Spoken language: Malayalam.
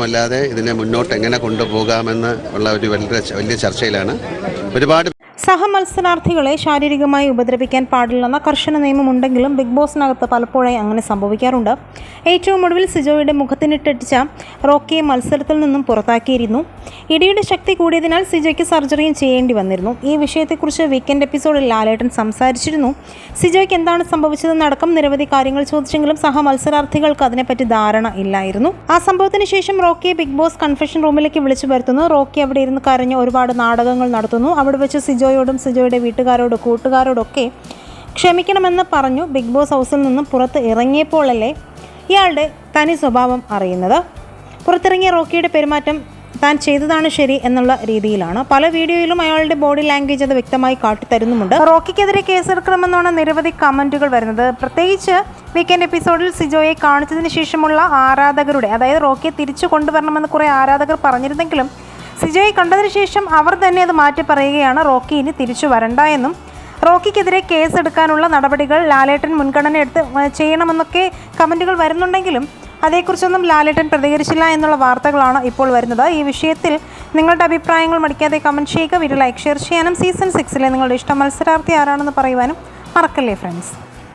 മാത്രമല്ലാതെ ഇതിനെ മുന്നോട്ട് എങ്ങനെ കൊണ്ടുപോകാമെന്ന് ഉള്ള ഒരു വലിയ ചർച്ചയിലാണ്. ഒരുപാട് സഹമത്സരാർത്ഥികളെ ശാരീരികമായി ഉപദ്രവിക്കാൻ പാടില്ലെന്ന കർശന നിയമമുണ്ടെങ്കിലും ബിഗ് ബോസിനകത്ത് പലപ്പോഴായി അങ്ങനെ സംഭവിക്കാറുണ്ട്. ഏറ്റവും ഒടുവിൽ സിജോയുടെ മുഖത്തിനിട്ടടിച്ച റോക്കിയെ മത്സരത്തിൽ നിന്നും പുറത്താക്കിയിരുന്നു. ഇടിയുടെ ശക്തി കൂടിയതിനാൽ സിജോയ്ക്ക് സർജറിയും ചെയ്യേണ്ടി വന്നിരുന്നു. ഈ വിഷയത്തെക്കുറിച്ച് വീക്കെൻഡ് എപ്പിസോഡിൽ ലാലേട്ടൻ സംസാരിച്ചിരുന്നു. സിജോയ്ക്ക് എന്താണ് സംഭവിച്ചതെന്നടക്കം നിരവധി കാര്യങ്ങൾ ചോദിച്ചെങ്കിലും സഹമത്സരാർത്ഥികൾക്ക് അതിനെപ്പറ്റി ധാരണ ഇല്ലായിരുന്നു. ആ സംഭവത്തിന് ശേഷം റോക്കിയെ ബിഗ് ബോസ് കൺഫെഷൻ റൂമിലേക്ക് വിളിച്ചു വരുത്തുന്നു. റോക്കി അവിടെ ഇരുന്ന് കരഞ്ഞ് ഒരുപാട് നാടകങ്ങൾ നടത്തുന്നു. അവിടെ വെച്ച് സിജോയോടും സിജോയുടെ വീട്ടുകാരോടും കൂട്ടുകാരോടൊക്കെ ക്ഷമിക്കണമെന്ന് പറഞ്ഞു. ബിഗ് ബോസ് ഹൗസിൽ നിന്നും പുറത്ത് ഇറങ്ങിയപ്പോഴല്ലേ ഇയാളുടെ തനി സ്വഭാവം അറിയുന്നത്. പുറത്തിറങ്ങിയ റോക്കിയുടെ പെരുമാറ്റം താൻ ചെയ്തതാണ് ശരി എന്നുള്ള രീതിയിലാണ്. പല വീഡിയോയിലും അയാളുടെ ബോഡി ലാംഗ്വേജ് അത് വ്യക്തമായി കാട്ടിത്തരുന്നുമുണ്ട്. റോക്കിക്കെതിരെ കേസെടുക്കണമെന്നാണ് നിരവധി കമൻറ്റുകൾ വരുന്നത്. പ്രത്യേകിച്ച് വീക്കെൻഡ് എപ്പിസോഡിൽ സിജോയെ കാണിച്ചതിന് ശേഷമുള്ള ആരാധകരുടെ, അതായത് റോക്കിയെ തിരിച്ചു കൊണ്ടുവരണമെന്ന് കുറേ ആരാധകർ പറഞ്ഞിരുന്നെങ്കിലും സിജോയെ കണ്ടതിന് ശേഷം അവർ തന്നെ അത് മാറ്റി പറയുകയാണ്. റോക്കി ഇനി തിരിച്ചു വരണ്ട എന്നും റോക്കിക്കെതിരെ കേസെടുക്കാനുള്ള നടപടികൾ ലാലേട്ടൻ മുൻഗണന എടുത്ത് ചെയ്യണമെന്നൊക്കെ കമൻറ്റുകൾ വരുന്നുണ്ടെങ്കിലും അതേക്കുറിച്ചൊന്നും ലാലേട്ടൻ പ്രതികരിച്ചില്ല എന്നുള്ള വാർത്തകളാണ് ഇപ്പോൾ വരുന്നത്. ഈ വിഷയത്തിൽ നിങ്ങളുടെ അഭിപ്രായങ്ങൾ മടിക്കാതെ കമൻറ്റ് ചെയ്യുക. വീഡിയോ ലൈക്ക് ഷെയർ ചെയ്യാനും സീസൺ 6 നിങ്ങളുടെ ഇഷ്ട മത്സരാർത്ഥി ആരാണെന്ന് പറയുവാനും മറക്കല്ലേ ഫ്രണ്ട്സ്.